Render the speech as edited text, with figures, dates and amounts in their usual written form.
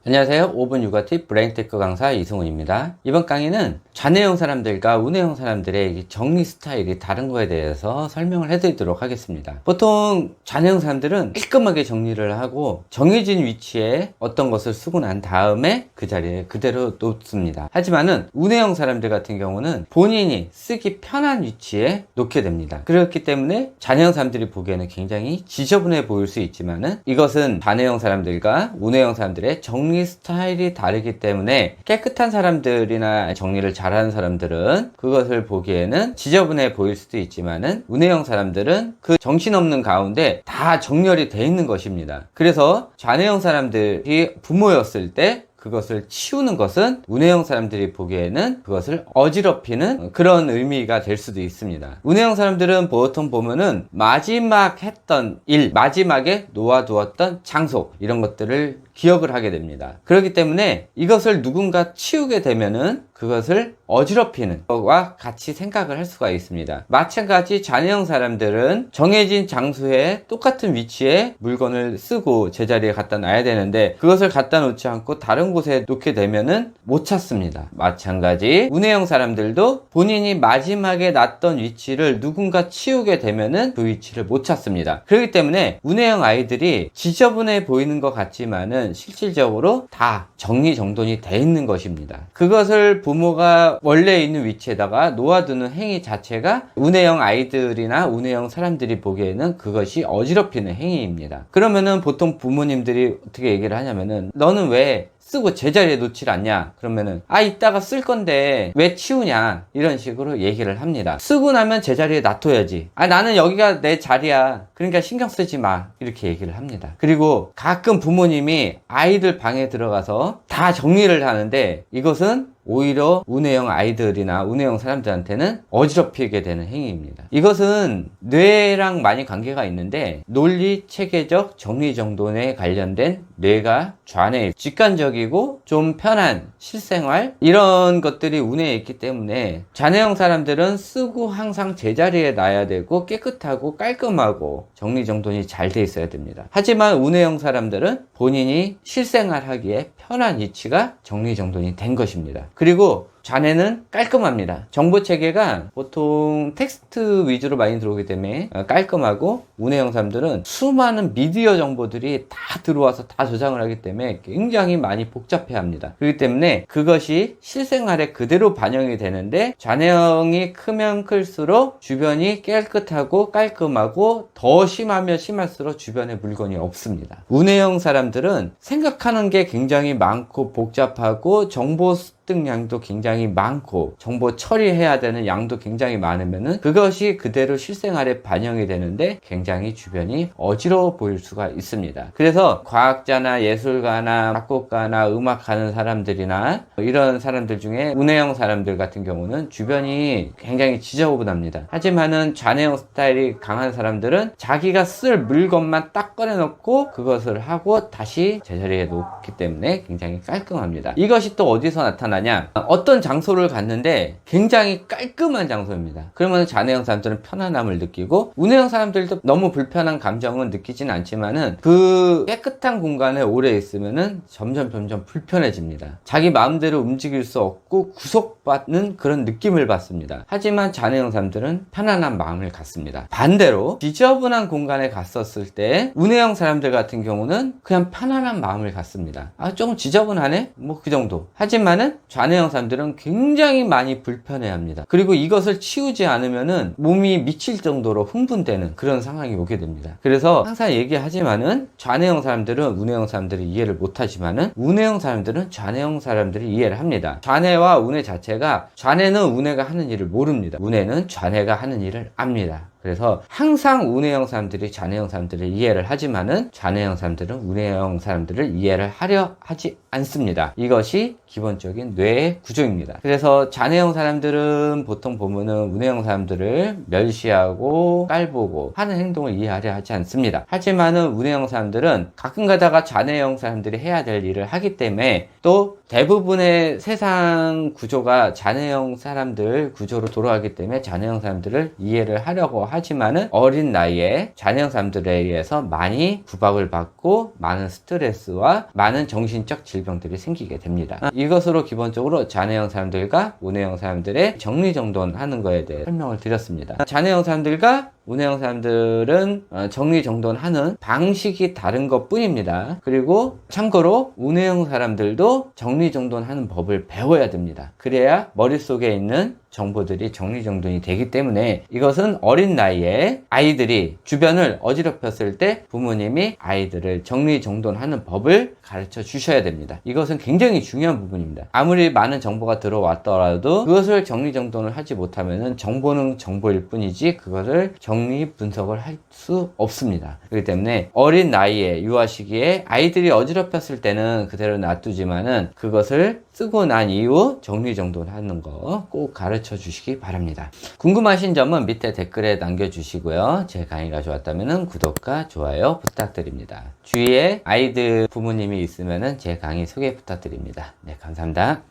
안녕하세요. 5분 육아 팁 브레인테크 강사 이승훈입니다. 이번 강의는 좌뇌형 사람들과 우뇌형 사람들의 정리 스타일이 다른 거에 대해서 설명을 해드리도록 하겠습니다. 보통 좌뇌형 사람들은 깔끔하게 정리를 하고 정해진 위치에 어떤 것을 쓰고 난 다음에 그 자리에 그대로 놓습니다. 하지만은 우뇌형 사람들 같은 경우는 본인이 쓰기 편한 위치에 놓게 됩니다. 그렇기 때문에 좌뇌형 사람들이 보기에는 굉장히 지저분해 보일 수 있지만은 이것은 좌뇌형 사람들과 우뇌형 사람들의 정리 스타일이 다르기 때문에 깨끗한 사람들이나 정리를 잘하는 사람들은 그것을 보기에는 지저분해 보일 수도 있지만은 우뇌형 사람들은 그 정신없는 가운데 다 정렬이 돼 있는 것입니다. 그래서 좌뇌형 사람들이 부모였을 때 그것을 치우는 것은 우뇌형 사람들이 보기에는 그것을 어지럽히는 그런 의미가 될 수도 있습니다. 우뇌형 사람들은 보통 보면은 마지막 했던 일, 마지막에 놓아두었던 장소, 이런 것들을 기억을 하게 됩니다. 그렇기 때문에 이것을 누군가 치우게 되면은 그것을 어지럽히는 것과 같이 생각을 할 수가 있습니다. 마찬가지 좌뇌형 사람들은 정해진 장소에 똑같은 위치에 물건을 쓰고 제자리에 갖다 놔야 되는데 그것을 갖다 놓지 않고 다른 곳에 놓게 되면은 못 찾습니다. 마찬가지 우뇌형 사람들도 본인이 마지막에 놨던 위치를 누군가 치우게 되면은 그 위치를 못 찾습니다. 그렇기 때문에 우뇌형 아이들이 지저분해 보이는 것 같지만은 실질적으로 다 정리정돈이 돼 있는 것입니다. 그것을 부모가 원래 있는 위치에다가 놓아두는 행위 자체가 우뇌형 아이들이나 우뇌형 사람들이 보기에는 그것이 어지럽히는 행위입니다. 그러면은 보통 부모님들이 어떻게 얘기를 하냐면은 너는 왜 쓰고 제자리에 놓질 않냐? 그러면은 이따가 쓸 건데 왜 치우냐? 이런 식으로 얘기를 합니다. 쓰고 나면 제자리에 놔둬야지. 나는 여기가 내 자리야. 그러니까 신경 쓰지 마. 이렇게 얘기를 합니다. 그리고 가끔 부모님이 아이들 방에 들어가서 다 정리를 하는데 이것은 오히려 우뇌형 아이들이나 우뇌형 사람들한테는 어지럽히게 되는 행위입니다. 이것은 뇌랑 많이 관계가 있는데 논리 체계적 정리정돈에 관련된 뇌가 좌뇌, 직관적이고 좀 편한 실생활 이런 것들이 우뇌에 있기 때문에 좌뇌형 사람들은 쓰고 항상 제자리에 놔야 되고 깨끗하고 깔끔하고 정리정돈이 잘 돼 있어야 됩니다. 하지만 우뇌형 사람들은 본인이 실생활하기에 편한 위치가 정리정돈이 된 것입니다. 그리고 좌뇌는 깔끔합니다. 정보체계가 보통 텍스트 위주로 많이 들어오기 때문에 깔끔하고 우뇌형 사람들은 수많은 미디어 정보들이 다 들어와서 다 저장을 하기 때문에 굉장히 많이 복잡해합니다. 그렇기 때문에 그것이 실생활에 그대로 반영이 되는데 좌뇌형이 크면 클수록 주변이 깨끗하고 깔끔하고 더 심하면 심할수록 주변에 물건이 없습니다. 우뇌형 사람들은 생각하는 게 굉장히 많고 복잡하고 정보 습득량도 굉장히 많고 정보 처리해야 되는 양도 굉장히 많으면은 그것이 그대로 실생활에 반영이 되는데 굉장히 주변이 어지러워 보일 수가 있습니다. 그래서 과학자나 예술가나 작곡가나 음악하는 사람들이나 이런 사람들 중에 우뇌형 사람들 같은 경우는 주변이 굉장히 지저분합니다. 하지만은 좌뇌형 스타일이 강한 사람들은 자기가 쓸 물건만 딱 꺼내놓고 그것을 하고 다시 제자리에 놓기 때문에 굉장히 깔끔합니다. 이것이 또 어디서 나타나냐? 어떤 장소를 갔는데 굉장히 깔끔한 장소입니다. 그러면 좌뇌형 사람들은 편안함을 느끼고 우뇌형 사람들도 너무 불편한 감정은 느끼진 않지만은 그 깨끗한 공간에 오래 있으면은 점점 불편해집니다. 자기 마음대로 움직일 수 없고 구속받는 그런 느낌을 받습니다. 하지만 좌뇌형 사람들은 편안한 마음을 갖습니다. 반대로 지저분한 공간에 갔었을 때 우뇌형 사람들 같은 경우는 그냥 편안한 마음을 갖습니다. 조금 지저분하네? 뭐 그 정도. 하지만은 좌뇌형 사람들은 굉장히 많이 불편해합니다. 그리고 이것을 치우지 않으면은 몸이 미칠 정도로 흥분되는 그런 상황이 오게 됩니다. 그래서 항상 얘기하지만은 좌뇌형 사람들은 우뇌형 사람들이 이해를 못하지만은 우뇌형 사람들은 좌뇌형 사람들이 이해를 합니다. 좌뇌와 우뇌 자체가 좌뇌는 우뇌가 하는 일을 모릅니다. 우뇌는 좌뇌가 하는 일을 압니다. 그래서 항상 우뇌형 사람들이 좌뇌형 사람들을 이해를 하지만은 좌뇌형 사람들은 우뇌형 사람들을 이해를 하려 하지 않습니다. 이것이 기본적인 뇌의 구조입니다. 그래서 잔해형 사람들은 보통 보면은 운해형 사람들을 멸시하고 깔보고 하는 행동을 이해하려 하지 않습니다. 하지만은 운해형 사람들은 가끔 가다가 잔해형 사람들이 해야 될 일을 하기 때문에, 또 대부분의 세상 구조가 잔해형 사람들 구조로 돌아가기 때문에 잔해형 사람들을 이해를 하려고 하지만은 어린 나이에 잔해형 사람들에 의해서 많이 구박을 받고 많은 스트레스와 많은 정신적 질병들이 생기게 됩니다. 이것으로 기본적으로 잔해형 사람들과 운해형 사람들의 정리정돈하는 거에 대해 설명을 드렸습니다. 잔해형 사람들과 운해형 사람들은 정리정돈하는 방식이 다른 것 뿐입니다. 그리고 참고로 운해형 사람들도 정리정돈하는 법을 배워야 됩니다. 그래야 머릿속에 있는 정보들이 정리정돈이 되기 때문에, 이것은 어린 나이에 아이들이 주변을 어지럽혔을 때 부모님이 아이들을 정리정돈하는 법을 가르쳐 주셔야 됩니다. 이것은 굉장히 중요한 부분입니다. 아무리 많은 정보가 들어왔더라도 그것을 정리정돈을 하지 못하면 정보는 정보일 뿐이지 그것을 정리 분석을 할 수 없습니다. 그렇기 때문에 어린 나이에 유아 시기에 아이들이 어지럽혔을 때는 그대로 놔두지만은 그것을 쓰고 난 이후 정리정돈하는 거 꼭 가르쳐 주시기 바랍니다. 궁금하신 점은 밑에 댓글에 남겨주시고요. 제 강의가 좋았다면 구독과 좋아요 부탁드립니다. 주위에 아이들 부모님이 있으면 제 강의 소개 부탁드립니다. 네, 감사합니다.